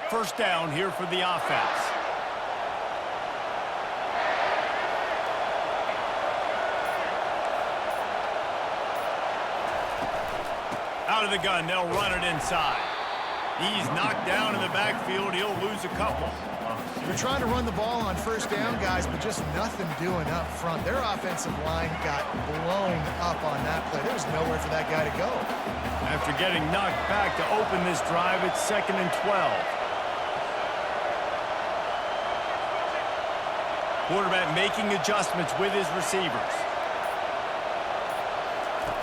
First down here for the offense. Out of the gun, they'll run it inside. He's knocked down in the backfield. He'll lose a couple. They're trying to run the ball on first down, guys, but just nothing doing up front. Their offensive line got blown up on that play. There was nowhere for that guy to go. After getting knocked back to open this drive, it's 2nd and 12. Quarterback making adjustments with his receivers.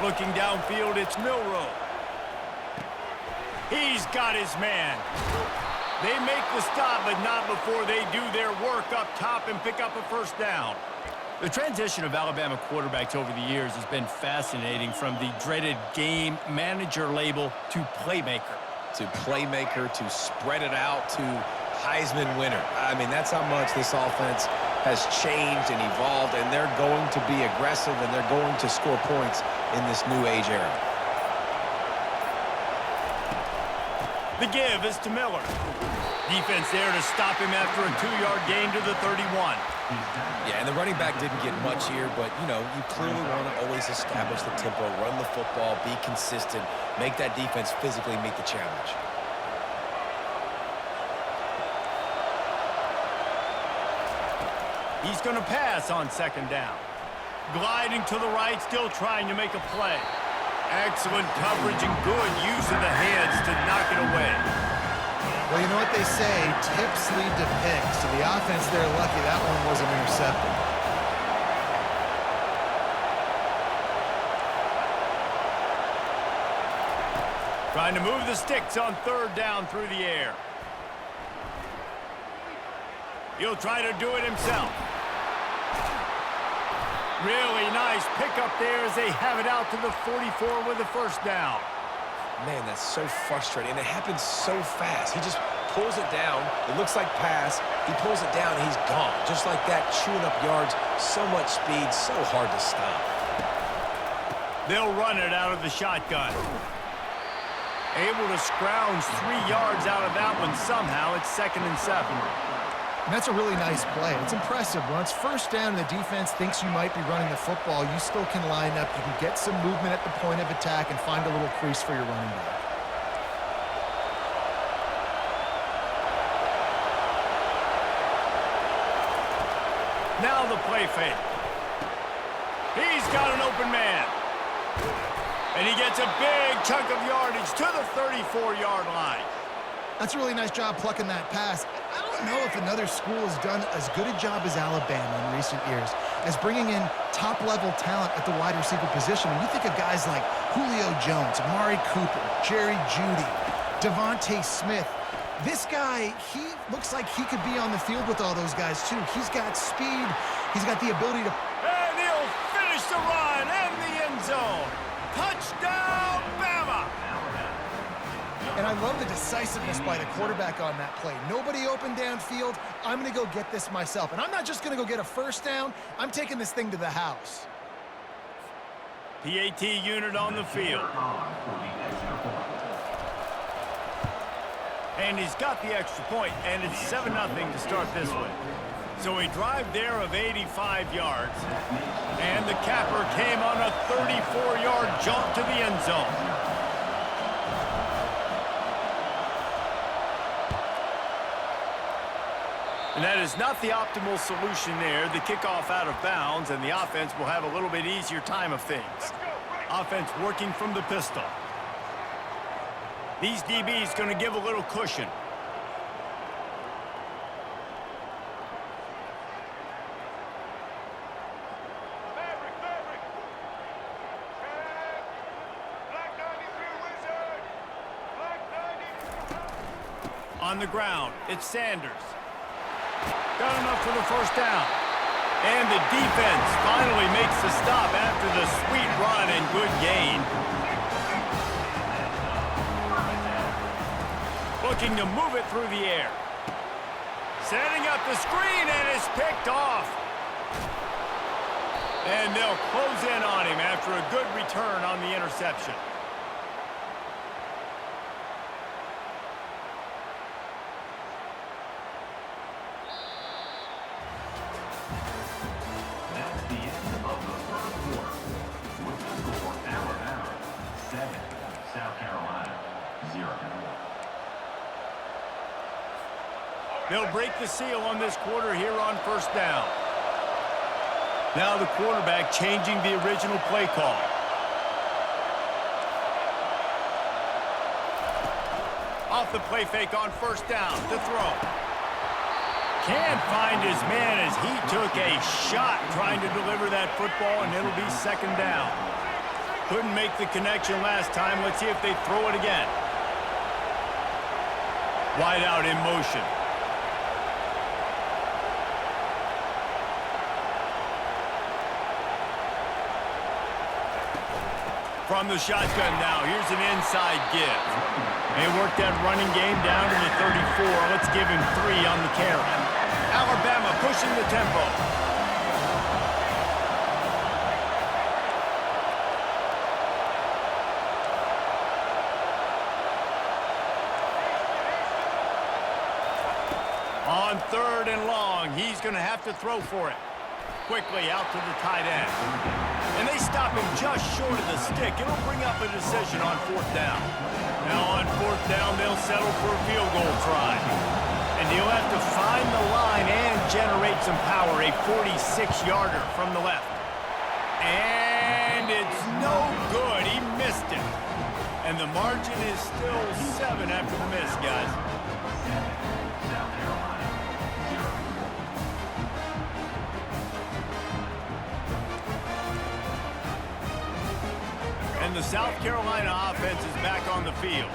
Looking downfield, it's Milrow. He's got his man. They make the stop, but not before they do their work up top and pick up a first down. The transition of Alabama quarterbacks over the years has been fascinating, from the dreaded game manager label to playmaker. To playmaker, to spread it out, to Heisman winner. I mean, that's how much this offense has changed and evolved, and they're going to be aggressive, and they're going to score points in this new age era. The give is to Miller. Defense there to stop him after a 2-yard gain to the 31. Yeah, and the running back didn't get much here, but, you know, you clearly want to always establish the tempo, run the football, be consistent, make that defense physically meet the challenge. He's going to pass on 2nd down. Gliding to the right, still trying to make a play. Excellent coverage and good use of the hands to knock it away. Well, you know what they say, tips lead to picks. So the offense, they're lucky that one wasn't intercepted. Trying to move the sticks on 3rd down through the air. He'll try to do it himself. Really nice pickup there as they have it out to the 44 with the first down. Man, that's so frustrating, and it happens so fast. He just pulls it down. It looks like pass. He pulls it down, and he's gone. Just like that, chewing up yards. So much speed, so hard to stop. They'll run it out of the shotgun. Able to scrounge 3 yards out of that one somehow. It's 2nd and 7. And that's a really nice play. It's impressive. When it's first down and the defense thinks you might be running the football, you still can line up. You can get some movement at the point of attack and find a little crease for your running back. Now the play fake. He's got an open man. And he gets a big chunk of yardage to the 34-yard line. That's a really nice job plucking that pass. I don't know if another school has done as good a job as Alabama in recent years as bringing in top-level talent at the wide receiver position. When you think of guys like Julio Jones, Amari Cooper, Jerry Jeudy, Devontae Smith, this guy, he looks like he could be on the field with all those guys, too. He's got speed. He's got the ability to... And he'll finish the run and the end zone. Touchdown, Bama! And I love the decisiveness by the quarterback on that play. Nobody open downfield. I'm going to go get this myself. And I'm not just going to go get a first down. I'm taking this thing to the house. PAT unit on the field. And he's got the extra point, and it's 7-0 to start this one. So a drive there of 85 yards. And the capper came on a 34-yard jump to the end zone. And that is not the optimal solution there. The kickoff out of bounds, and the offense will have a little bit easier time of things. Offense working from the pistol. These DBs going to give a little cushion. On the ground, it's Sanders. Got enough for the first down. And the defense finally makes the stop after the sweet run and good gain. Looking to move it through the air. Setting up the screen, and it's picked off. And they'll close in on him after a good return on the interception. They'll break the seal on this quarter here on first down. Now the quarterback changing the original play call. Off the play fake on first down to throw. Can't find his man as he took a shot trying to deliver that football, and it'll be second down. Couldn't make the connection last time. Let's see if they throw it again. Wide out in motion. From the shotgun now, here's an inside give. They work that running game down to the 34. Let's give him 3 on the carry. Alabama pushing the tempo. On 3rd and long, he's going to have to throw for it. Quickly out to the tight end. And they stop him just short of the stick. It'll bring up a decision on 4th down. Now on 4th down, they'll settle for a field goal try. And he'll have to find the line and generate some power. A 46-yarder from the left. And it's no good. He missed it. And the margin is still 7 after the miss, guys. And the South Carolina offense is back on the field.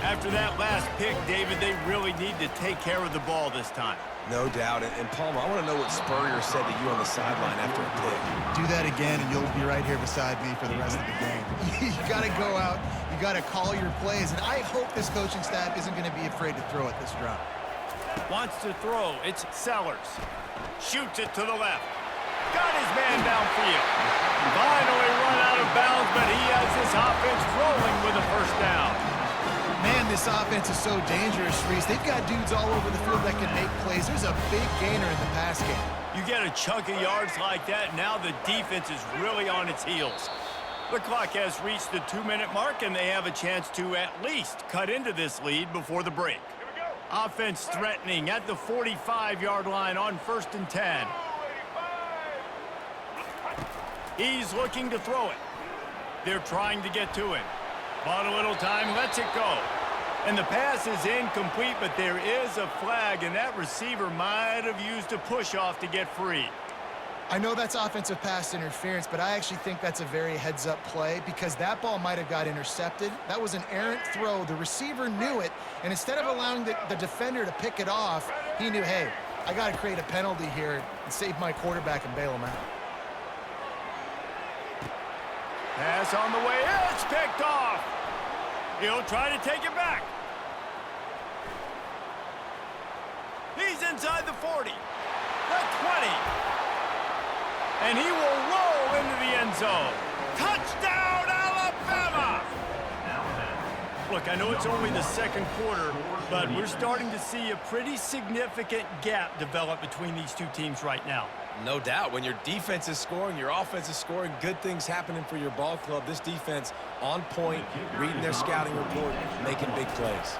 After that last pick, David, they really need to take care of the ball this time. No doubt. And Palmer, I want to know what Spurrier said to you on the sideline after a pick. Do that again, and you'll be right here beside me for the rest of the game. You got to go out. You got to call your plays. And I hope this coaching staff isn't going to be afraid to throw at this drop. Wants to throw. It's Sellers. Shoots it to the left. Got his man downfield. Finally run out of bounds, but he has this offense rolling with a first down. Man, this offense is so dangerous, Reese. They've got dudes all over the field that can make plays. There's a big gainer in the pass game. You get a chunk of yards like that, now the defense is really on its heels. The clock has reached the 2-minute mark, and they have a chance to at least cut into this lead before the break. Offense threatening at the 45-yard line on 1st and 10. He's looking to throw it. They're trying to get to him. Bought a little time, lets it go. And the pass is incomplete, but there is a flag, and that receiver might have used a push-off to get free. I know that's offensive pass interference, but I actually think that's a very heads-up play because that ball might have got intercepted. That was an errant throw. The receiver knew it, and instead of allowing the defender to pick it off, he knew, hey, I got to create a penalty here and save my quarterback and bail him out. Pass on the way, it's picked off. He'll try to take it back. He's inside the 40, the 20. And he will roll into the end zone. Touchdown, Alabama! Look, I know it's only the second quarter, but we're starting to see a pretty significant gap develop between these two teams right now. No doubt. When your defense is scoring, your offense is scoring, good things happening for your ball club. This defense on point, reading their scouting report, making big plays.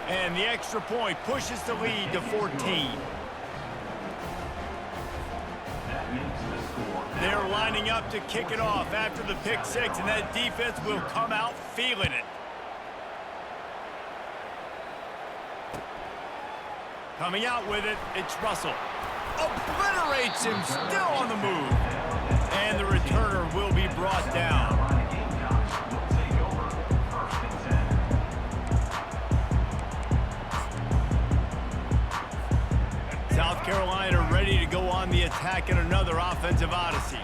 And the extra point pushes the lead to 14. They're lining up to kick it off after the pick six, and that defense will come out feeling it. Coming out with it, it's Russell. Obliterates him, still on the move. And the returner will be brought down. South Carolina ready to go on the attack in another offensive odyssey.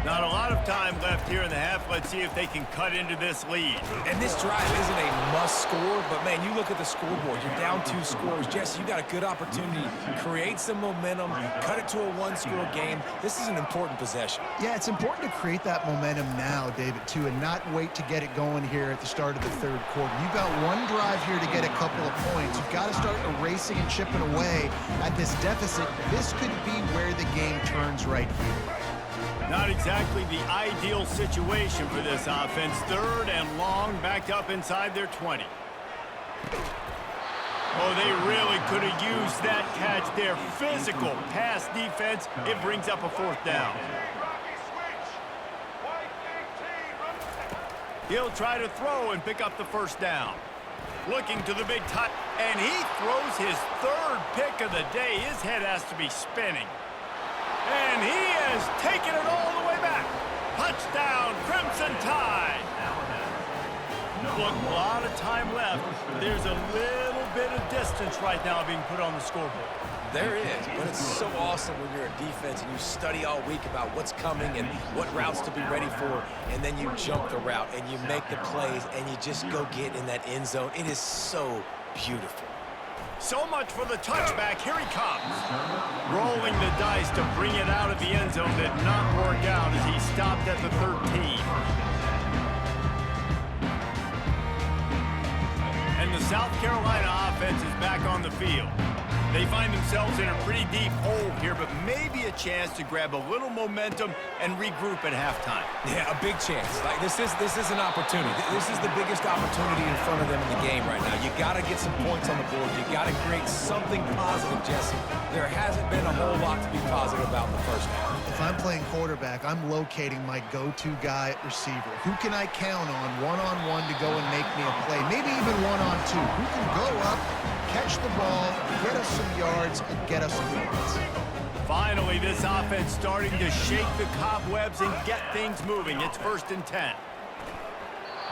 Not a lot of time left here in the half. Let's see if they can cut into this lead. And this drive isn't a must score, but man, you look at the scoreboard. You're down 2 scores. Jesse, you got a good opportunity to create some momentum, cut it to a 1-score game. This is an important possession. Yeah, it's important to create that momentum now, David, too, and not wait to get it going here at the start of the third quarter. You've got one drive here to get a couple of points. You've got to start erasing and chipping away at this deficit. This could be where the game turns right here. Not exactly the ideal situation for this offense. 3rd and long, backed up inside their 20. Oh, they really could have used that catch there. Physical pass defense. It brings up a 4th down. He'll try to throw and pick up the 1st down. Looking to the big touch, and he throws his 3rd pick of the day. His head has to be spinning. And he has taken it all the way back. Touchdown, Crimson Tide. Look, a lot of time left. There's a little bit of distance right now being put on the scoreboard. There is, but it's so awesome when you're a defense and you study all week about what's coming and what routes to be ready for, and then you jump the route and you make the plays and you just go get in that end zone. It is so beautiful. So much for the touchback. Here he comes. Rolling the dice to bring it out of the end zone did not work out as he stopped at the 13. And the South Carolina offense is back on the field. They find themselves in a pretty deep hole here, but maybe a chance to grab a little momentum and regroup at halftime. Yeah, a big chance. Like this is an opportunity. This is the biggest opportunity in front of them in the game right now. You got to get some points on the board. You got to create something positive, Jesse. There hasn't been a whole lot to be positive about in the first half. If I'm playing quarterback, I'm locating my go-to guy at receiver. Who can I count on one-on-one to go and make me a play? Maybe even one-on-two. Who can go up, catch the ball, get us some yards, and get us some points? Finally, this offense starting to shake the cobwebs and get things moving. It's 1st and 10.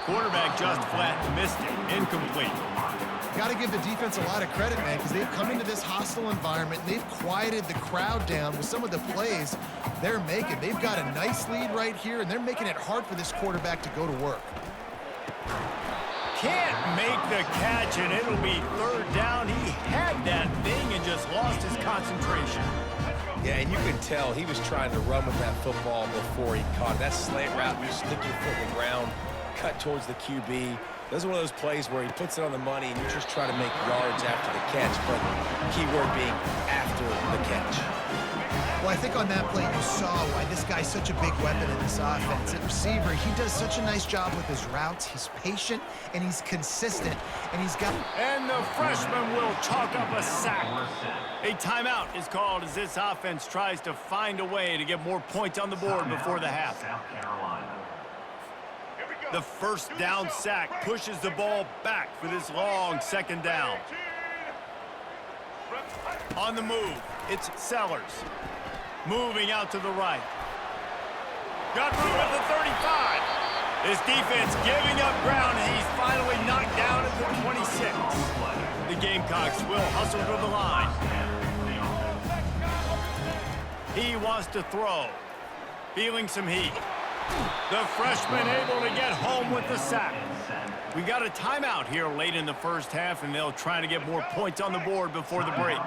Quarterback just flat missed it. Incomplete. Got to give the defense a lot of credit, man, because they've come into this hostile environment. And they've quieted the crowd down with some of the plays they're making. They've got a nice lead right here, and they're making it hard for this quarterback to go to work. Can't make the catch, and it'll be 3rd down. He had that thing and just lost his concentration. Yeah, and you can tell he was trying to run with that football before he caught it. That slant route, you stick your foot in the ground, cut towards the QB. Those are one of those plays where he puts it on the money and you just try to make yards after the catch, but keyword being after the catch. Well, I think on that play you saw why this guy's such a big weapon in this offense. At receiver, he does such a nice job with his routes. He's patient, and he's consistent, and he's got... And the freshman will chalk up a sack. A timeout is called as this offense tries to find a way to get more points on the board before the half. The 1st down sack pushes the ball back for this long 2nd down. On the move, it's Sellers. Moving out to the right. Got room at the 35. This defense giving up ground, and he's finally knocked down at the 26. The Gamecocks will hustle to the line. He wants to throw. Feeling some heat. The freshman able to get home with the sack. We got a timeout here late in the first half, and they'll try to get more points on the board before the break.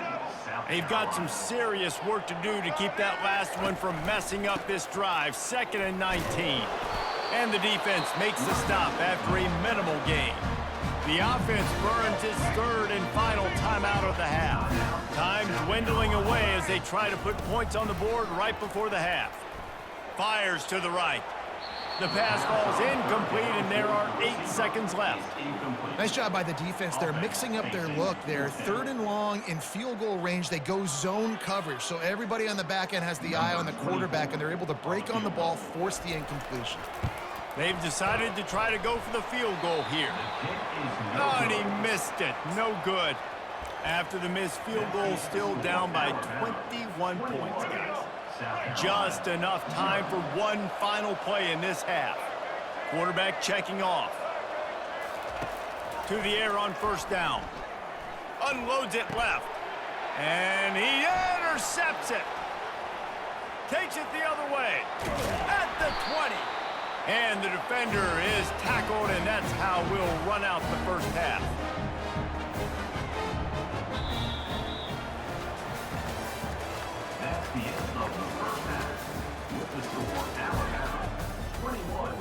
They've got some serious work to do to keep that last one from messing up this drive. 2nd and 19. And the defense makes the stop after a minimal gain. The offense burns its 3rd and final timeout of the half. Time dwindling away as they try to put points on the board right before the half. Fires to the right. The pass falls incomplete, and there are 8 seconds left. Nice job by the defense. They're mixing up their look. They're 3rd and long in field goal range. They go zone coverage, so everybody on the back end has the eye on the quarterback, and they're able to break on the ball, force the incompletion. They've decided to try to go for the field goal here. Oh, and he missed it. No good. After the missed field goal, still down by 21 points, guys. Just enough time for one final play in this half. Quarterback checking off. To the air on 1st down. Unloads it left. And he intercepts it. Takes it the other way. At the 20. And the defender is tackled, and that's how we'll run out the first half. That's the end of the first half. With the score, Alabama 21,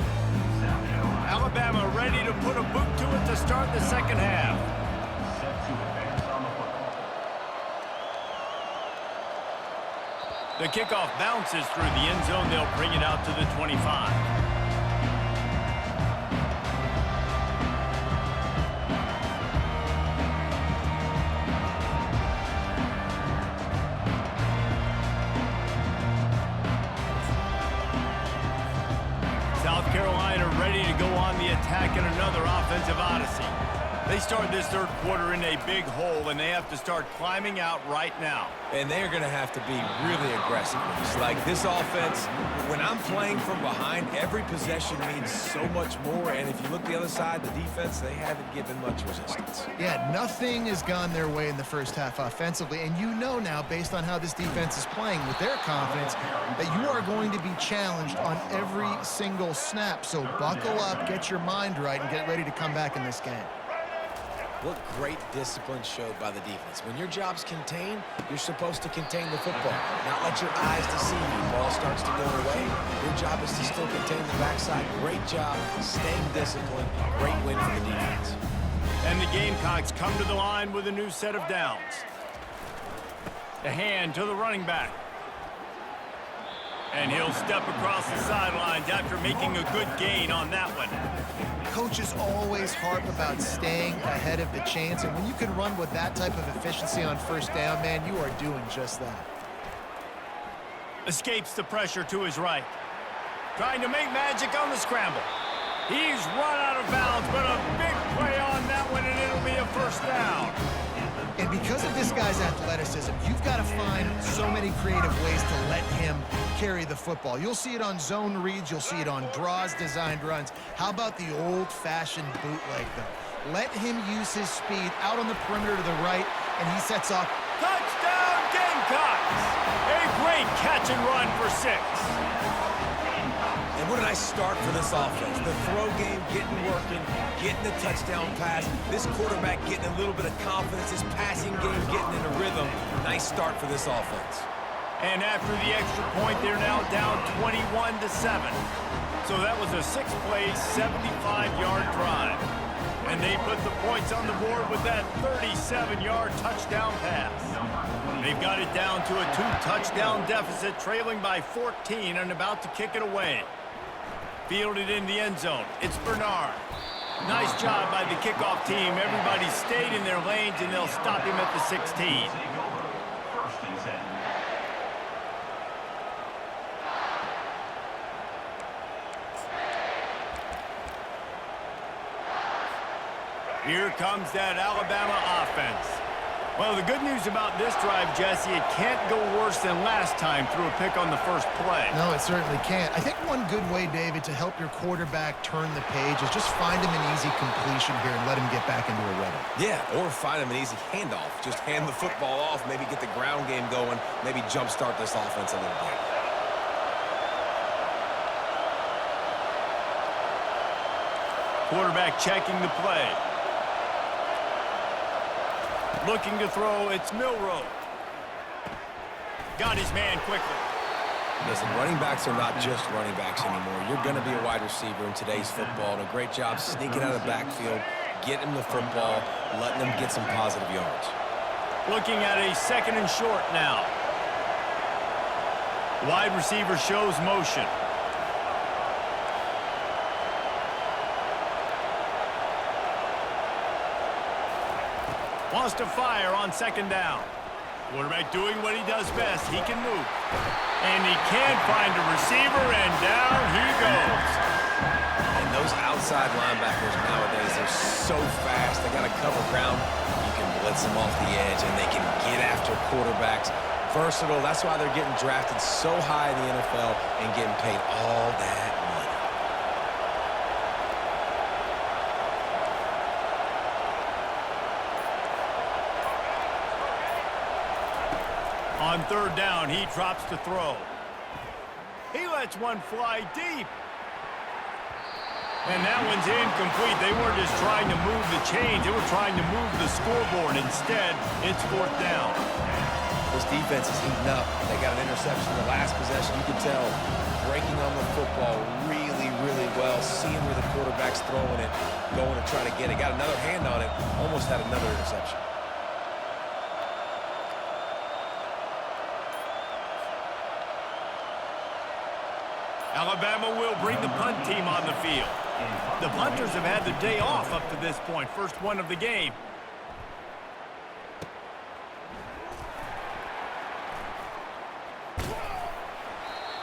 South Carolina. Alabama ready to put a boot to it to start the 2nd half. Set to advance on the football. The kickoff bounces through the end zone. They'll bring it out to the 25. South Carolina ready to go on the attack in another offensive odyssey. They start this third quarter in a big hole, and they have to start climbing out right now. And they're going to have to be really aggressive. It's like this offense, when I'm playing from behind, every possession means so much more. And if you look the other side, the defense, they haven't given much resistance. Yeah, nothing has gone their way in the first half offensively. And you know now, based on how this defense is playing with their confidence, that you are going to be challenged on every single snap. So buckle up, get your mind right, and get ready to come back in this game. What great discipline showed by the defense. When your job's contained, you're supposed to contain the football, not let your eyes deceive you. Ball starts to go away. Your job is to still contain the backside. Great job, staying disciplined. Great win for the defense. And the Gamecocks come to the line with a new set of downs. The hand to the running back. And he'll step across the sidelines after making a good gain on that one. Coaches always harp about staying ahead of the chains, and when you can run with that type of efficiency on first down, man, you are doing just that. Escapes the pressure to his right. Trying to make magic on the scramble. He's run out of bounds, but a big play on that one, and it'll be a first down. And because of this guy's athleticism, you've got to find so many creative ways to let him carry the football. You'll see it on zone reads. You'll see it on draws, designed runs. How about the old-fashioned bootleg, though? Let him use his speed out on the perimeter to the right, and he sets off. Touchdown, Gamecocks! A great catch and run for 6. And what a nice start for this offense. The throw game getting working, getting the touchdown pass. This quarterback getting a little bit of confidence. This passing game getting in a rhythm. Nice start for this offense. And after the extra point, they're now down 21-7. So that was a 6-play, 75-yard drive. And they put the points on the board with that 37-yard touchdown pass. They've got it down to a 2-touchdown deficit, trailing by 14 and about to kick it away. Fielded in the end zone. It's Bernard. Nice job by the kickoff team. Everybody stayed in their lanes, and they'll stop him at the 16. First and 10. Here comes that Alabama offense. Well, the good news about this drive, Jesse, it can't go worse than last time through a pick on the first play. No, it certainly can't. I think one good way, David, to help your quarterback turn the page is just find him an easy completion here and let him get back into a rhythm. Yeah, or find him an easy handoff. Just hand the football off, maybe get the ground game going, maybe jumpstart this offense a little bit. Quarterback checking the play. Looking to throw, it's Milroe. Got his man quickly. Listen, running backs are not just running backs anymore. You're going to be a wide receiver in today's football, and a great job sneaking out of the backfield, getting the football, letting them get some positive yards. Looking at a 2nd and short now. Wide receiver shows motion. Wants to fire on 2nd down. Quarterback doing what he does best. He can move. And he can find a receiver, and down he goes. And those outside linebackers nowadays, they're so fast. They got to cover ground. You can blitz them off the edge, and they can get after quarterbacks. Versatile. That's why they're getting drafted so high in the NFL and getting paid all that money. On 3rd down, he drops to throw. He lets one fly deep. And that one's incomplete. They weren't just trying to move the chains. They were trying to move the scoreboard. Instead, it's 4th down. This defense is heating up. They got an interception in the last possession. You can tell breaking on the football really, really well. Seeing where the quarterback's throwing it, going to try to get it. Got another hand on it. Almost had another interception. Alabama will bring the punt team on the field. The punters have had the day off up to this point. First one of the game.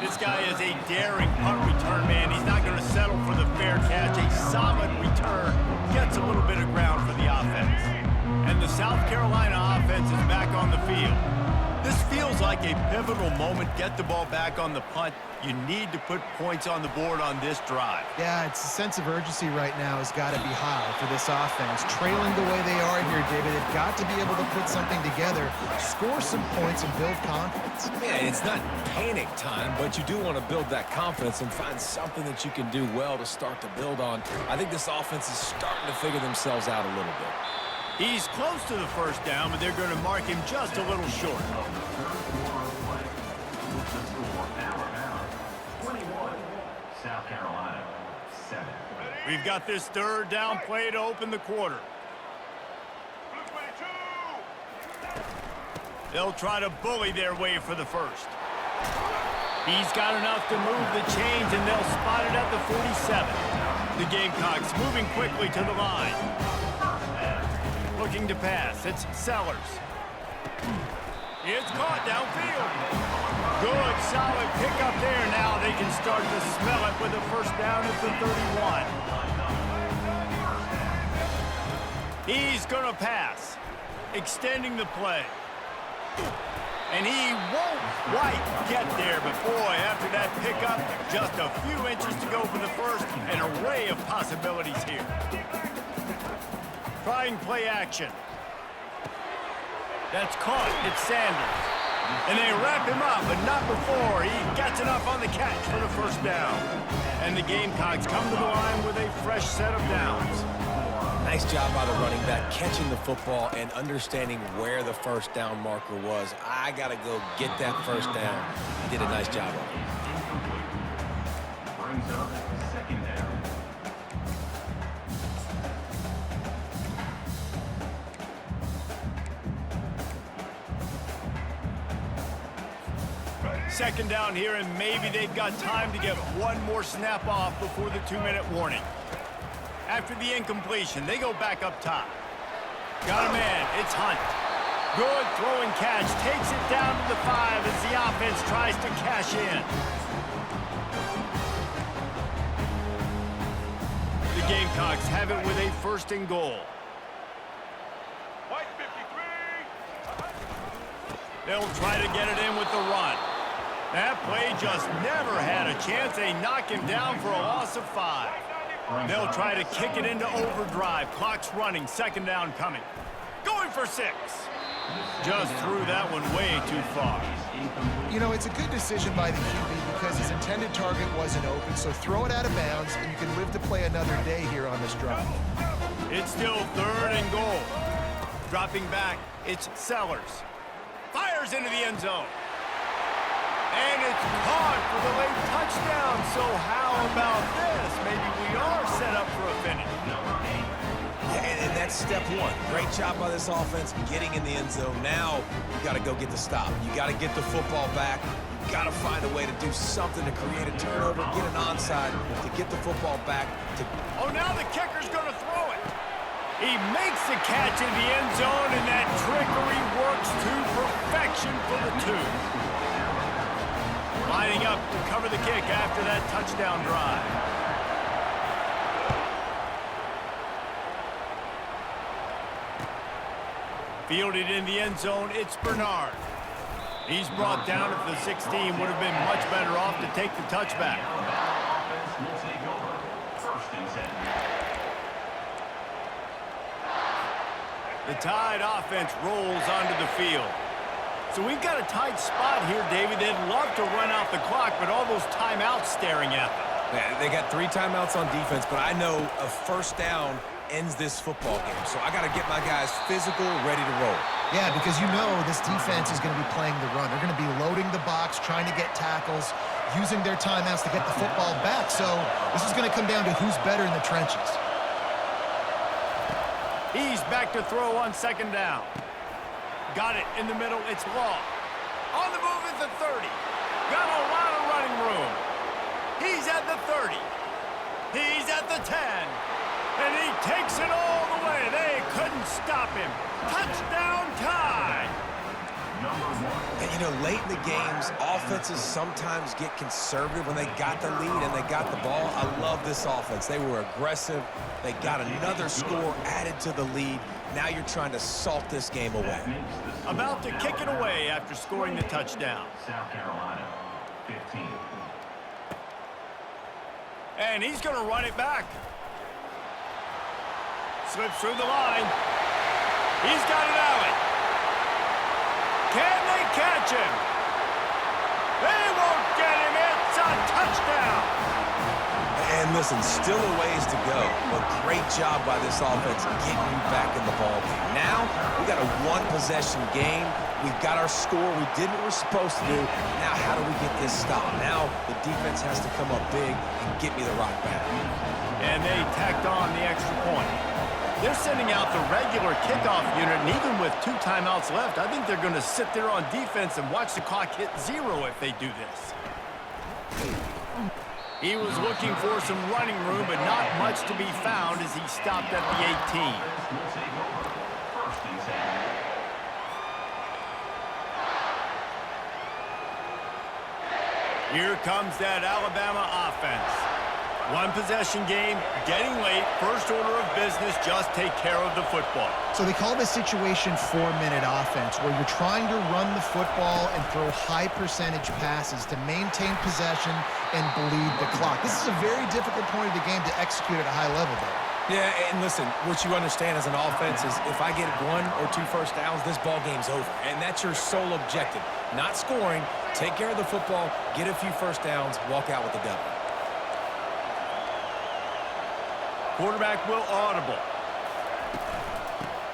This guy is a daring punt return man. He's not going to settle like a pivotal moment. Get the ball back on the punt. You need to put points on the board on this drive. Yeah, it's a sense of urgency right now has got to be high for this offense. Trailing the way they are here, David, they've got to be able to put something together, score some points, and build confidence. Yeah, it's not panic time, but you do want to build that confidence and find something that you can do well to start to build on. I think this offense is starting to figure themselves out a little bit. He's close to the first down, but they're going to mark him just a little short. South Carolina, 7. We've got this third down play to open the quarter. They'll try to bully their way for the first. He's got enough to move the chains, and they'll spot it at the 47. The Gamecocks moving quickly to the line. Looking to pass. It's Sellers. It's caught downfield. Good, solid pickup there. Now they can start to smell it with a first down at the 31. He's going to pass, extending the play. And he won't quite get there, but boy, after that pickup, just a few inches to go for the first. An array of possibilities here. Trying play action. That's caught. It's Sanders. And they wrap him up, but not before he gets enough on the catch for the first down. And the Gamecocks come to the line with a fresh set of downs. Nice job by the running back, catching the football and understanding where the first down marker was. I got to go get that first down. He did a nice job of it. Brings up second down. Second down here, and maybe they've got time to get one more snap off before the 2-minute warning. After the incompletion, they go back up top. Got a man. It's Hunt. Good throwing catch. Takes it down to the 5 as the offense tries to cash in. The Gamecocks have it with a first and goal. White 53. They'll try to get it in with the run. That play just never had a chance. They knock him down for a loss of 5. They'll try to kick it into overdrive. Clock's running. Second down coming. Going for 6. Just threw that one way too far. You know, it's a good decision by the QB because his intended target wasn't open, so throw it out of bounds, and you can live to play another day here on this drive. It's still third and goal. Dropping back, it's Sellers. Fires into the end zone. And it's caught for the late touchdown. So how about this? Maybe we are set up for a finish. Yeah, and that's step one. Great job by this offense getting in the end zone. Now you got to go get the stop. You got to get the football back. You got to find a way to do something to create a turnover, get an onside, to get the football back. Oh, now the kicker's going to throw it. He makes the catch in the end zone, and that trickery works to perfection for the 2. Lining up to cover the kick after that touchdown drive. Fielded in the end zone, it's Bernard. He's brought down at the 16. Would have been much better off to take the touchback. Offense will take over. First and 10. The Tide offense rolls onto the field. So we've got a tight spot here, David. They'd love to run out the clock, but all those timeouts staring at them. Yeah, they got 3 timeouts on defense, but I know a first down ends this football game. So I got to get my guys physical, ready to roll. Yeah, because you know this defense is going to be playing the run. They're going to be loading the box, trying to get tackles, using their timeouts to get the football back. So this is going to come down to who's better in the trenches. He's back to throw on second down. Got it in the middle. It's Law. On the move at the 30. Got a lot of running room. He's at the 30. He's at the 10. And he takes it all the way. They couldn't stop him. Touchdown Tide. And, you know, late in the games, offenses sometimes get conservative when they got the lead and they got the ball. I love this offense. They were aggressive. They got another score added to the lead. Now you're trying to salt this game away. About to kick it away after scoring the touchdown. South Carolina, 15. And he's going to run it back. Slips through the line. He's got it out. Can they catch him? They won't get him. It's a touchdown. And listen, still a ways to go, but great job by this offense getting you back in the ballgame. Now, we got a one-possession game. We've got our score we did what we're supposed to do. Now, how do we get this stopped? Now, the defense has to come up big and get me the rock back. And they tacked on the extra point. They're sending out the regular kickoff unit, and even with 2 timeouts left, I think they're going to sit there on defense and watch the clock hit 0 if they do this. He was looking for some running room, but not much to be found as he stopped at the 18. Will take over. First and 10. Here comes that Alabama offense. One-possession game, getting late, first order of business, just take care of the football. So they call this situation 4-minute offense, where you're trying to run the football and throw high-percentage passes to maintain possession and bleed the clock. This is a very difficult point of the game to execute at a high level, though. Yeah, and listen, what you understand as an offense is if I get 1 or 2 first downs, this ball game's over. And that's your sole objective. Not scoring, take care of the football, get a few first downs, walk out with the W. Quarterback will audible.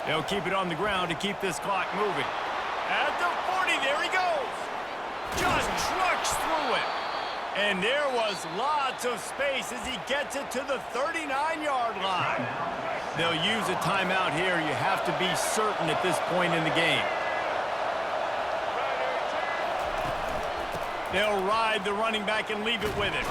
They'll keep it on the ground to keep this clock moving. At the 40, there he goes. Just trucks through it. And there was lots of space as he gets it to the 39-yard line. They'll use a timeout here. You have to be certain at this point in the game. They'll ride the running back and leave it with him.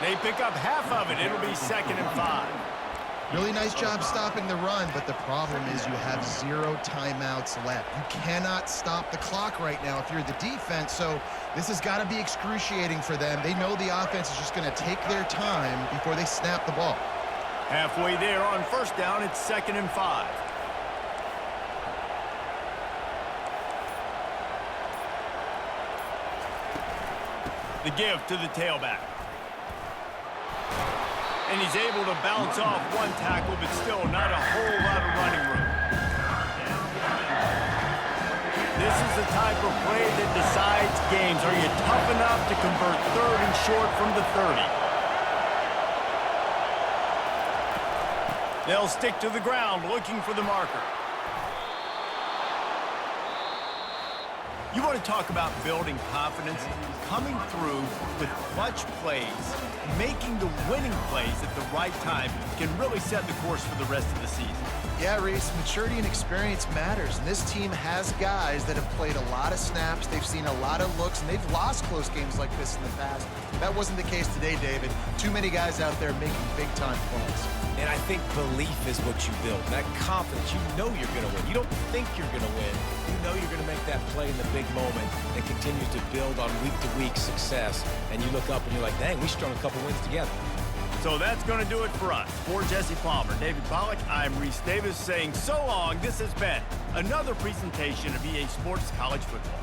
They pick up half of it. It'll be 2nd and 5. Really nice job stopping the run, but the problem is you have 0 timeouts left. You cannot stop the clock right now if you're the defense, so this has got to be excruciating for them. They know the offense is just going to take their time before they snap the ball. Halfway there on first down, it's 2nd and 5. The give to the tailback. And he's able to bounce off 1 tackle, but still not a whole lot of running room. This is the type of play that decides games. Are you tough enough to convert 3rd and short from the 30? They'll stick to the ground looking for the marker. You want to talk about building confidence? Coming through with clutch plays, making the winning plays at the right time can really set the course for the rest of the season. Yeah, Reese, maturity and experience matters, and this team has guys that have played a lot of snaps, they've seen a lot of looks, and they've lost close games like this in the past. That wasn't the case today, David. Too many guys out there making big-time plays. And I think belief is what you build. That confidence, you know you're going to win. You don't think you're going to win. You know you're going to make that play in the big moment and continue to build on week-to-week success. And you look up and you're like, dang, we strung a couple wins together. So that's going to do it for us. For Jesse Palmer, David Pollack, I'm Reese Davis saying so long. This has been another presentation of EA Sports College Football.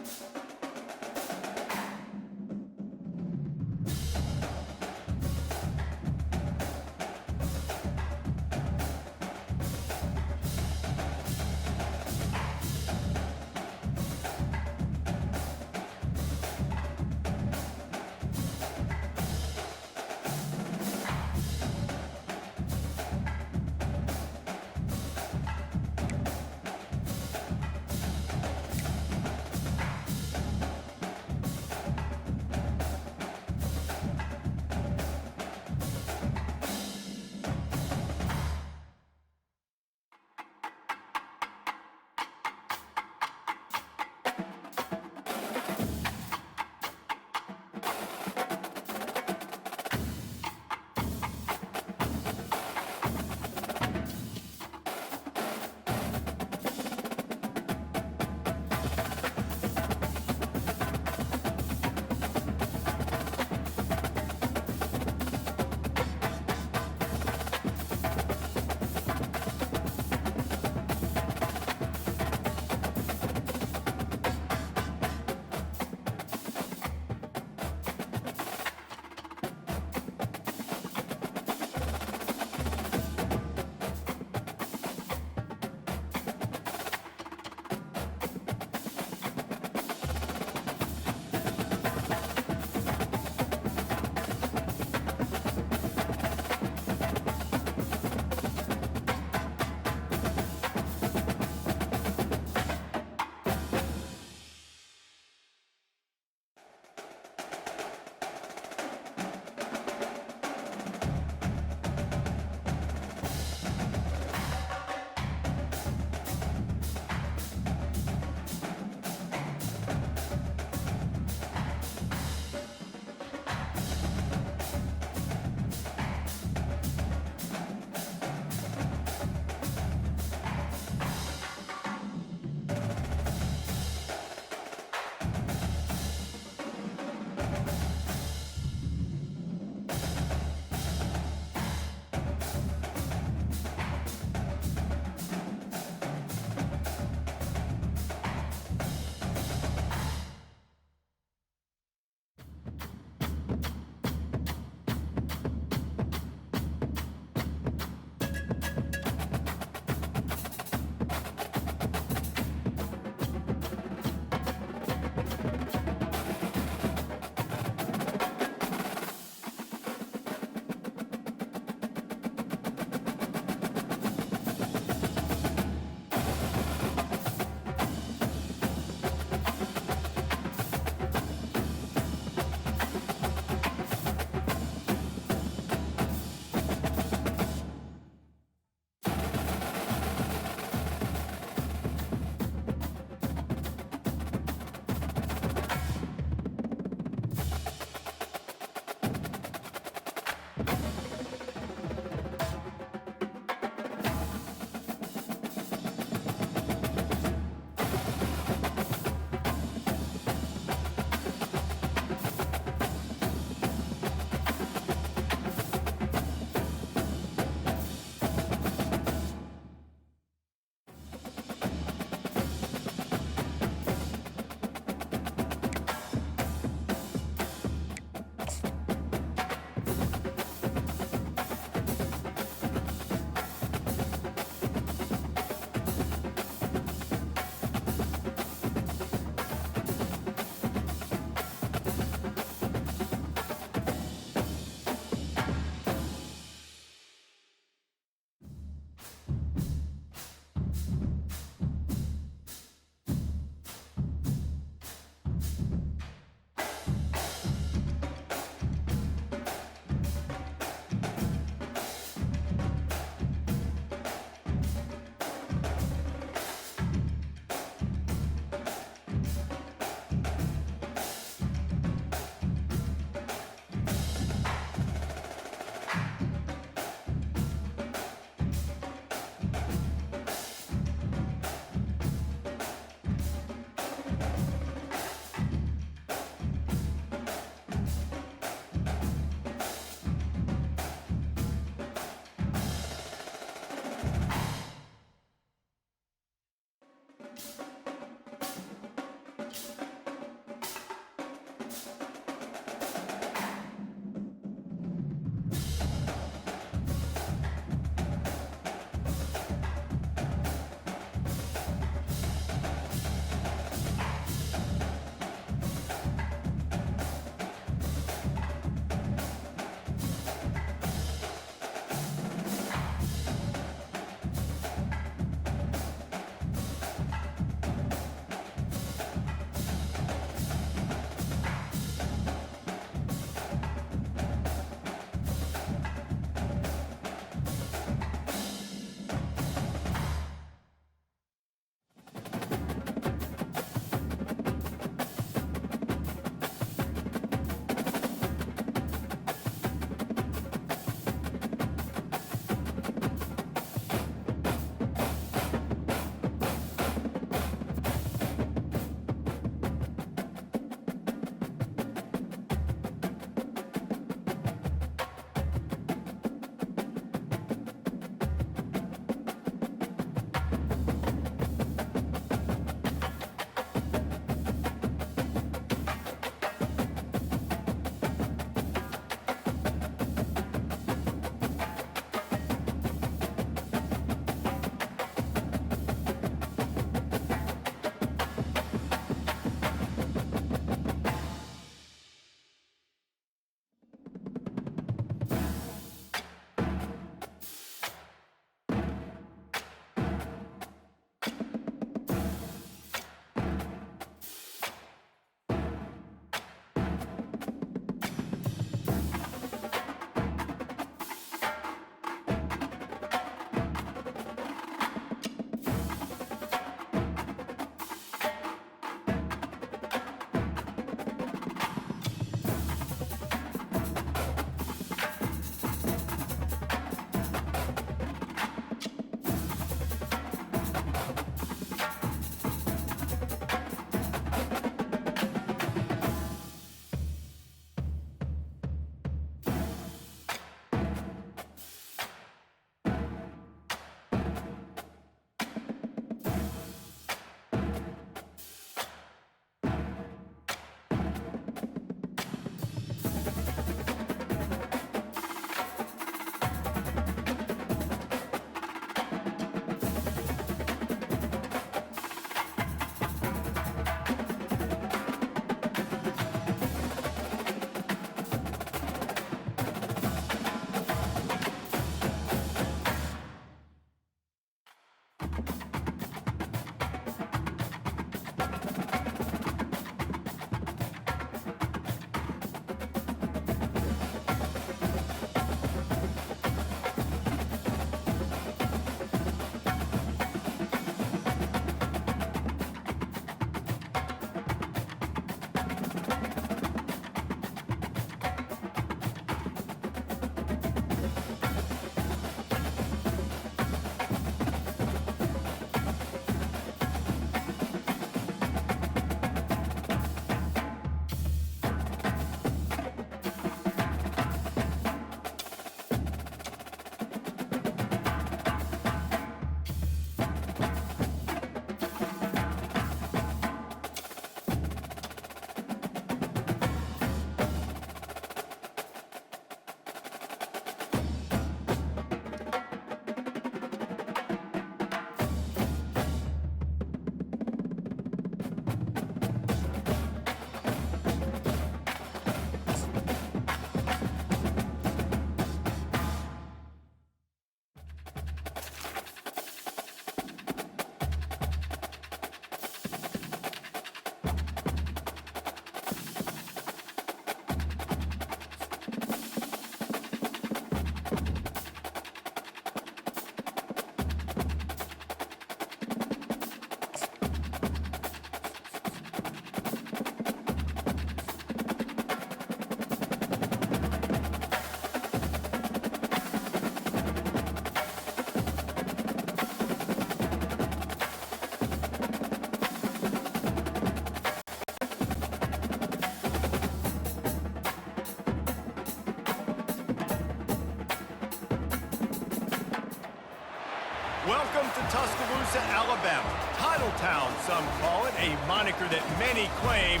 Welcome to Tuscaloosa, Alabama. Title Town, some call it, a moniker that many claim,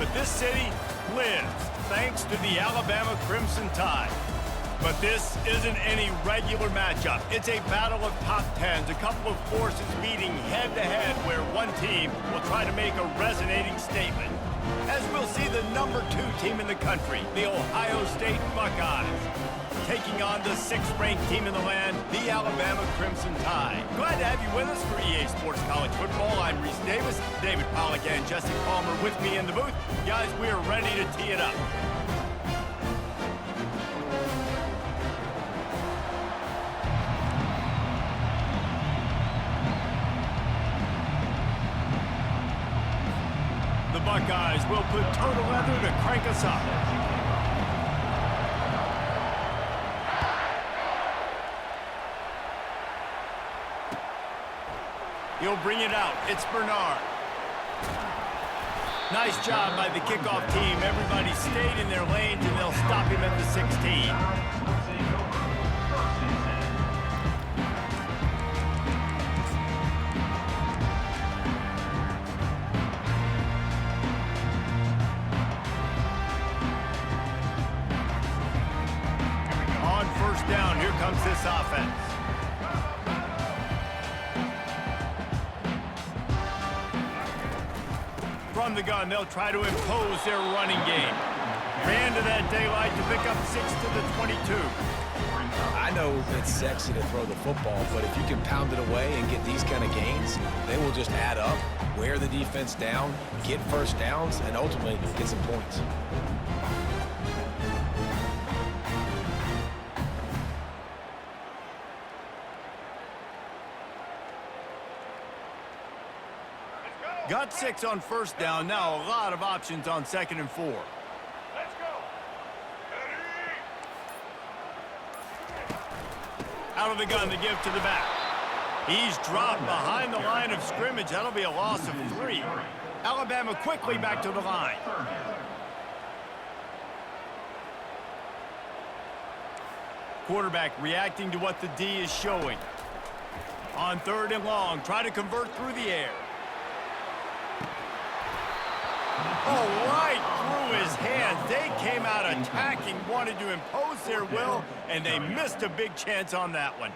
but this city lives thanks to the Alabama Crimson Tide. But this isn't any regular matchup. It's a battle of top tens, a couple of forces meeting head-to-head where one team will try to make a resonating statement. As we'll see the number 2 team in the country, the Ohio State Buckeyes, taking on the 6th-ranked team in the land, the Alabama Crimson Tide. Glad to have you with us for EA Sports College Football. I'm Reese Davis, David Pollack and Jesse Palmer with me in the booth. Guys, we are ready to tee it up. The Buckeyes will put total leather to crank us up. He'll bring it out. It's Bernard. Nice job by the kickoff team. Everybody stayed in their lanes, and they'll stop him at the 16. Down, here comes this offense. From the gun, they'll try to impose their running game. Ran to that daylight to pick up 6 to the 22. I know it's sexy to throw the football, but if you can pound it away and get these kind of gains, they will just add up, wear the defense down, get first downs, and ultimately get some points. Got 6 on first down. Now a lot of options on 2nd and 4. Let's go. Out of the gun, the give to the back. He's dropped behind the line of scrimmage. That'll be a loss of 3. Alabama quickly back to the line. Quarterback reacting to what the D is showing. On 3rd and long, try to convert through the air. Oh, right through his hands. They came out attacking, wanted to impose their will, and they missed a big chance on that one.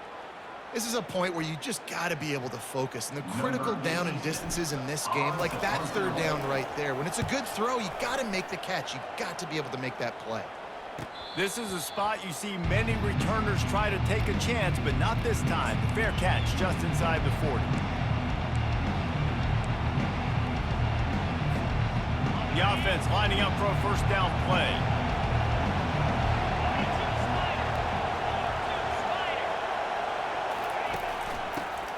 This is a point where you just got to be able to focus. And the critical down and distances in this game, like that 3rd down right there, when it's a good throw, you got to make the catch. You got to be able to make that play. This is a spot you see many returners try to take a chance, but not this time. The fair catch just inside the 40. The offense lining up for a first down play.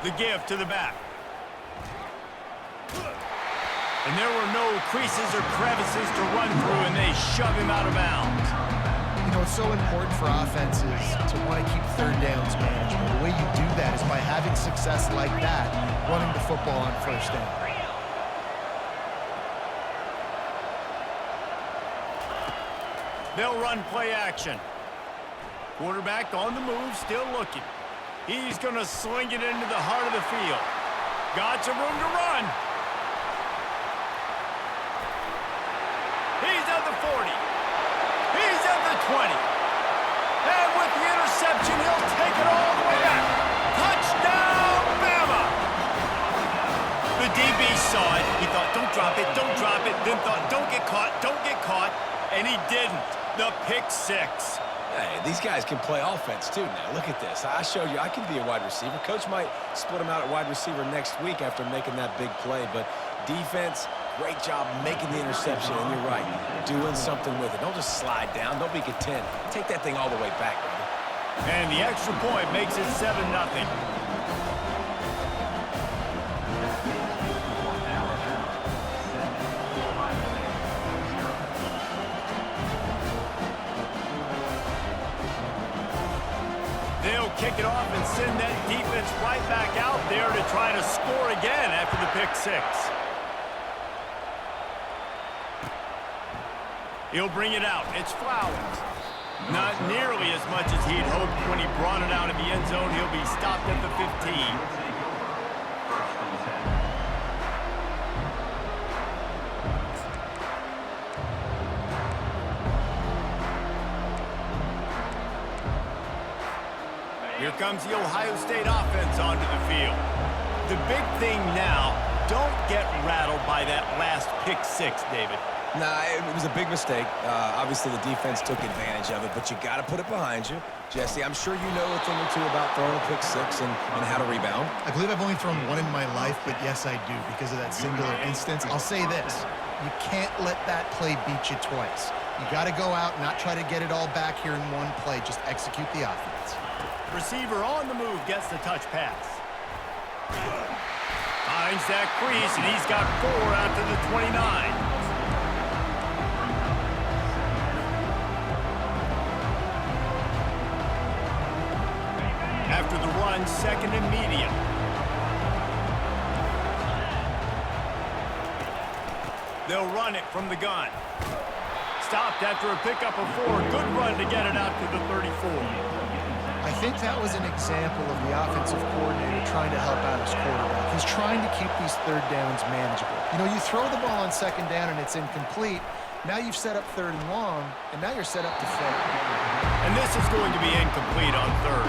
The give to the back. And there were no creases or crevices to run through, and they shove him out of bounds. You know, it's so important for offenses to want to keep 3rd downs manageable. The way you do that is by having success like that, running the football on first down. They'll run play action. Quarterback on the move, still looking. He's going to sling it into the heart of the field. Got some room to run. He's at the 40. He's at the 20. And with the interception, he'll take it all the way back. Touchdown, Bama! The DB saw it. He thought, don't drop it, don't drop it. Then thought, don't get caught, don't get caught. And he didn't. The pick 6. Hey, these guys can play offense, too, now. Look at this. I showed you I can be a wide receiver. Coach might split him out at wide receiver next week after making that big play. But defense, great job making the interception. And you're right, doing something with it. Don't just slide down. Don't be content. Take that thing all the way back, brother. And the extra point makes it 7-0. They'll kick it off and send that defense right back out there to try to score again after the pick 6. He'll bring it out. It's Flowers. Not nearly as much as he'd hoped when he brought it out of the end zone. He'll be stopped at the 15. First and 10. Here comes the Ohio State offense onto the field. The big thing now, don't get rattled by that last pick six, David. Nah, it was a big mistake. Obviously, the defense took advantage of it, but you got to put it behind you. Jesse, I'm sure you know a thing or two about throwing a pick six and how to rebound. I believe I've only thrown one in my life, but yes, I do because of that singular instance. I'll say this. You can't let that play beat you twice. You got to go out and not try to get it all back here in one play. Just execute the offense. Receiver on the move gets the touch pass. Finds that crease, and he's got 4 out to the 29. After the run, second and medium. They'll run it from the gun. Stopped after a pickup of 4. Good run to get it out to the 34. I think that was an example of the offensive coordinator trying to help out his quarterback. He's trying to keep these third downs manageable. You know, you throw the ball on second down and it's incomplete. Now you've set up third and long, and now you're set up to fail. And this is going to be incomplete on third.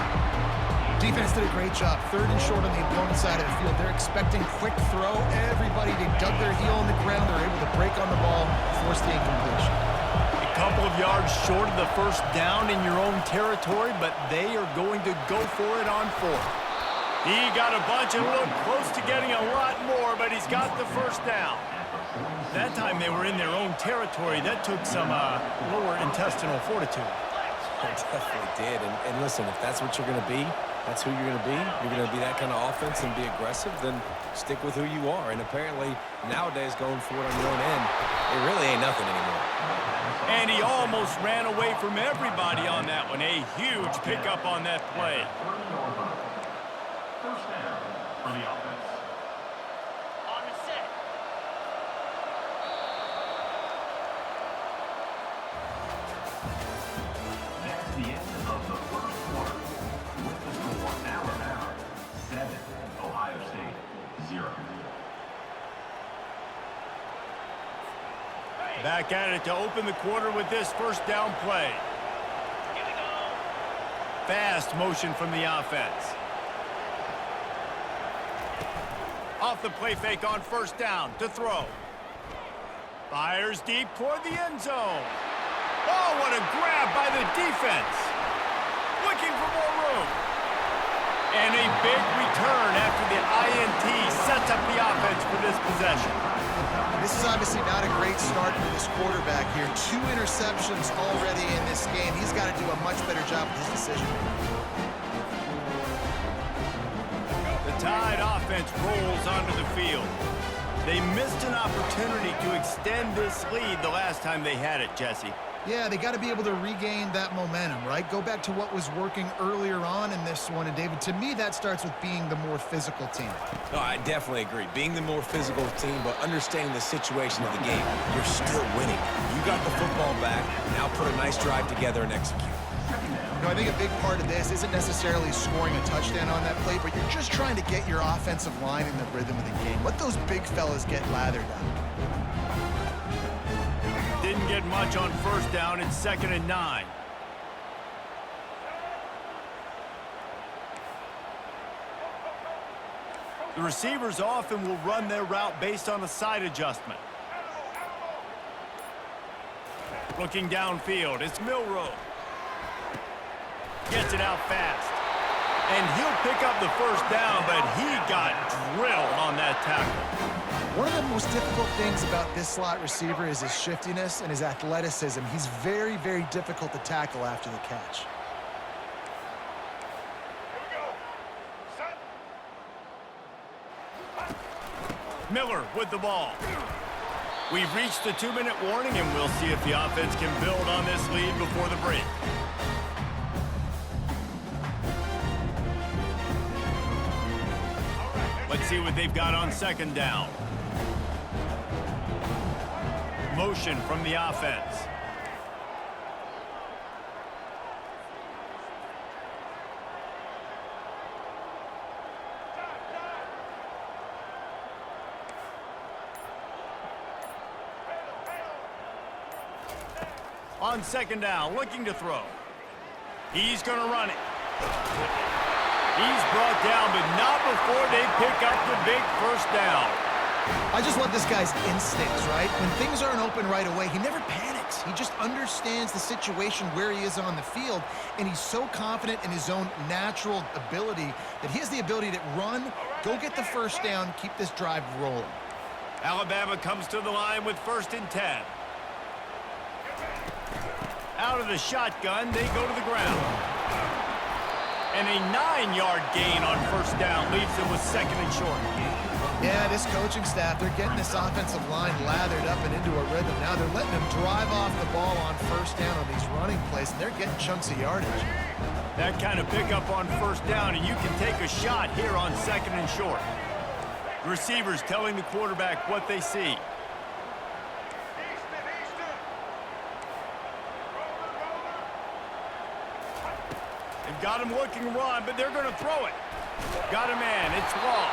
Defense did a great job. Third and short on the opponent's side of the field. They're expecting quick throw. Everybody, they dug their heel in the ground. They're able to break on the ball, force the incompletion. Couple of yards short of the first down in your own territory, but they are going to go for it on 4th. He got a bunch and looked close to getting a lot more, but he's got the first down. That time they were in their own territory. That took some lower intestinal fortitude. It definitely did. And listen, if that's what you're going to be, that's who you're going to be. You're going to be that kind of offense and be aggressive, then stick with who you are. And apparently, nowadays, going for it on your own end, it really ain't nothing anymore. And he almost ran away from everybody on that one. A huge pickup on that play. First down for the offense. On the set. That's the end of the first quarter. With the score, Alabama 7, Ohio State 0. Back at it to open the quarter with this first down play. Here we go. Fast motion from the offense. Off the play fake on first down to throw. Fires deep toward the end zone. Oh, what a grab by the defense. Looking for more room. And a big return after the INT sets up the offense for this possession. This is obviously not a great start for this quarterback here. 2 interceptions already in this game. He's got to do a much better job with his decision. The Tide offense rolls onto the field. They missed an opportunity to extend this lead the last time they had it, Jesse. Yeah, they got to be able to regain that momentum, right? Go back to what was working earlier on in this one. And, David, to me, that starts with being the more physical team. No, I definitely agree. Being the more physical team, but understanding the situation of the game. You're still winning. You got the football back. Now put a nice drive together and execute. You know, I think a big part of this isn't necessarily scoring a touchdown on that play, but you're just trying to get your offensive line in the rhythm of the game. Let those big fellas get lathered up. Didn't get much on first down. It's 2nd and 9. The receivers often will run their route based on a side adjustment. Looking downfield, it's Milroe. Gets it out fast. And he'll pick up the first down, but he got drilled on that tackle. One of the most difficult things about this slot receiver is his shiftiness and his athleticism. He's very, very difficult to tackle after the catch. Miller with the ball. We've reached the 2-minute warning, and we'll see if the offense can build on this lead before the break. Let's see what they've got on second down. Motion from the offense. On second down, looking to throw. He's going to run it. He's brought down, but not before they pick up the big first down. I just love this guy's instincts, right? When things aren't open right away, he never panics. He just understands the situation where he is on the field, and he's so confident in his own natural ability that he has the ability to run, go get the first down, keep this drive rolling. Alabama comes to the line with 1st and 10. Out of the shotgun, they go to the ground. And a 9-yard gain on first down leaves them with 2nd and short. Yeah, this coaching staff, they're getting this offensive line lathered up and into a rhythm. Now they're letting them drive off the ball on first down on these running plays, and they're getting chunks of yardage. That kind of pickup on first down, and you can take a shot here on 2nd and short. Receivers telling the quarterback what they see. They've got him looking to run, but they're going to throw it. Got a man. It's long.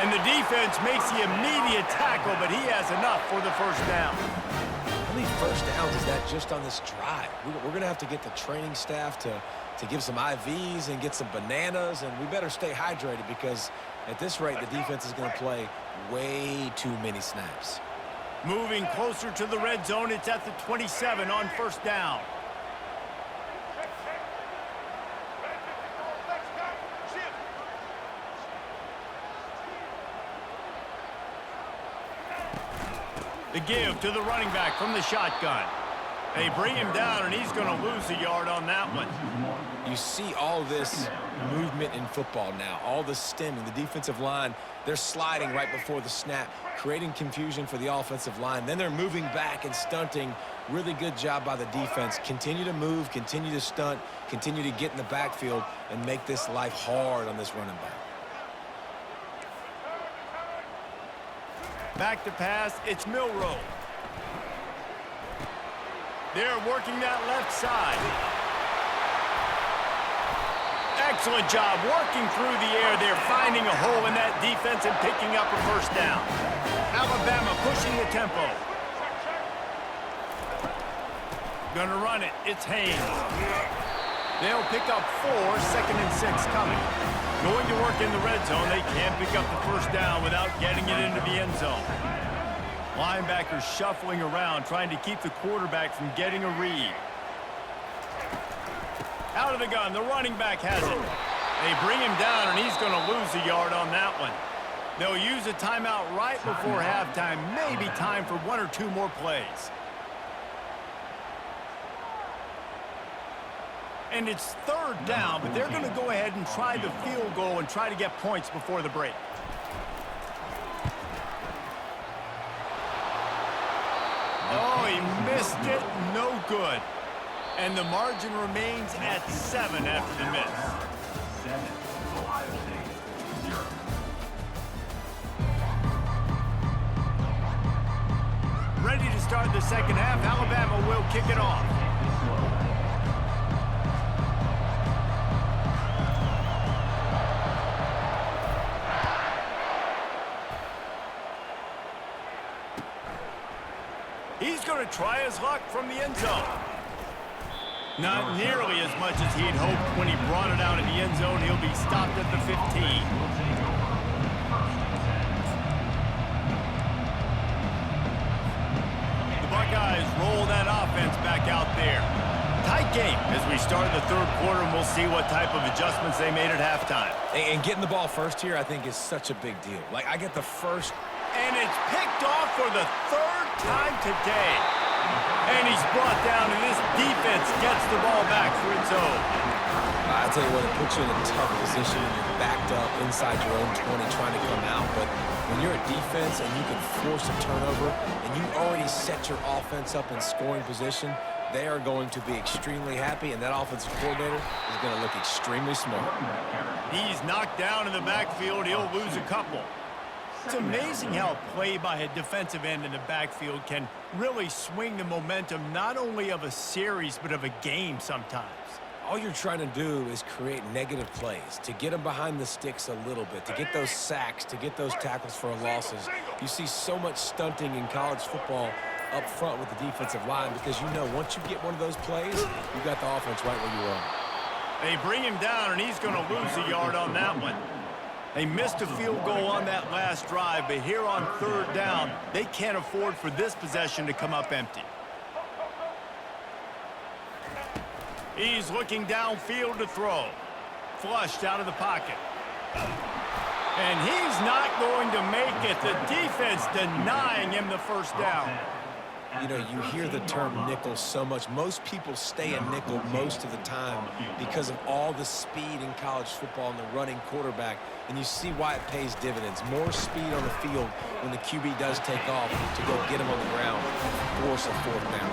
And the defense makes the immediate tackle, but he has enough for the first down. How many first downs is that just on this drive? We're going to have to get the training staff to give some IVs and get some bananas, and we better stay hydrated because at this rate, the defense is going to play way too many snaps. Moving closer to the red zone, it's at the 27 on first down. The give to the running back from the shotgun. They bring him down, and he's going to lose a yard on that one. You see all this movement in football now, all the stemming. The defensive line, they're sliding right before the snap, creating confusion for the offensive line. Then they're moving back and stunting. Really good job by the defense. Continue to move, continue to stunt, continue to get in the backfield, and make this life hard on this running back. Back to pass, it's Milroe. They're working that left side. Excellent job working through the air. They're finding a hole in that defense and picking up a first down. Alabama pushing the tempo. Gonna run it. It's Haynes. They'll pick up 4, 2nd and 6 coming. Going to work in the red zone. They can't pick up the first down without getting it into the end zone. Linebackers shuffling around, trying to keep the quarterback from getting a read. Out of the gun, the running back has it. They bring him down, and he's going to lose a yard on that one. They'll use a timeout right before halftime. Maybe time for 1 or 2 more plays. And it's 3rd down, but they're going to go ahead and try the field goal and try to get points before the break. Oh, he missed it. No good. And the margin remains at 7 after the miss. 7, Ohio State, 0. Ready to start the second half. Alabama will kick it off. He's going to try his luck from the end zone. Not nearly as much as he'd hoped when he brought it out in the end zone. He'll be stopped at the 15. The Buckeyes roll that offense back out there. Tight game as we start the 3rd quarter, and we'll see what type of adjustments they made at halftime. And getting the ball first here, I think, is such a big deal. Like, I get the first. And it's picked off for the 3rd time today. And he's brought down, and this defense gets the ball back for its own. I tell you what, it puts you in a tough position. You're backed up inside your own 20 trying to come out. But when you're a defense and you can force a turnover and you already set your offense up in scoring position, they are going to be extremely happy, and that offensive coordinator is going to look extremely smart. He's knocked down in the backfield. He'll lose a couple. It's amazing how play by a defensive end in the backfield can really swing the momentum not only of a series but of a game sometimes. All you're trying to do is create negative plays, to get them behind the sticks a little bit, to get those sacks, to get those tackles for losses. You see so much stunting in college football up front with the defensive line because you know once you get one of those plays, you got the offense right where you are. They bring him down, and he's going to lose a yard on that one. They missed a field goal on that last drive, but here on third down, they can't afford for this possession to come up empty. He's looking downfield to throw. Flushed out of the pocket. And he's not going to make it. The defense denying him the first down. You know, you hear the term nickel so much. Most people stay in nickel most of the time because of all the speed in college football and the running quarterback. And you see why it pays dividends. More speed on the field when the QB does take off to go get him on the ground and force a fourth down.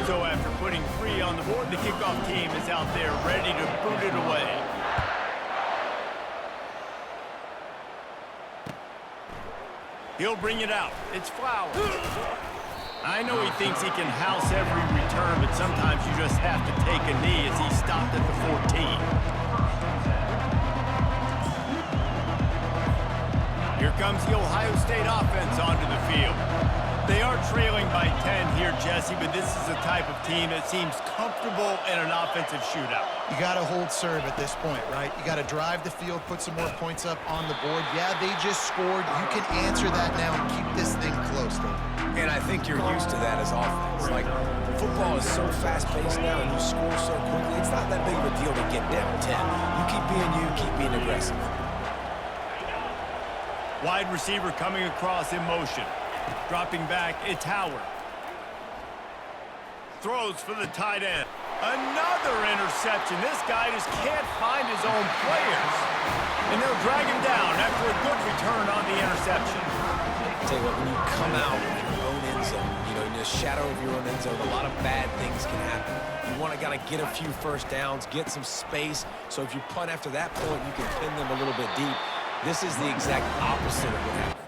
So after putting 3 on the board, the kickoff team is out there ready to boot it away. He'll bring it out. It's Flowers. I know he thinks he can house every return, but sometimes you just have to take a knee as he stopped at the 14. Here comes the Ohio State offense onto the field. They are trailing by 10 here, Jesse, but this is the type of team that seems comfortable in an offensive shootout. You got to hold serve at this point, right? You got to drive the field, put some more points up on the board. Yeah, they just scored. You can answer that now and keep this thing close, though. And I think you're used to that as offense. Like, football is so fast-paced now and you score so quickly, it's not that big of a deal to get down 10. You keep being aggressive. Wide receiver coming across in motion. Dropping back, it's Howard. Throws for the tight end. Another interception. This guy just can't find his own players. And they'll drag him down after a good return on the interception. I'll tell you what, when you come out of your own end zone, you know, in the shadow of your own end zone, a lot of bad things can happen. You want to get a few first downs, get some space, so if you punt after that point, you can pin them a little bit deep. This is the exact opposite of what happened.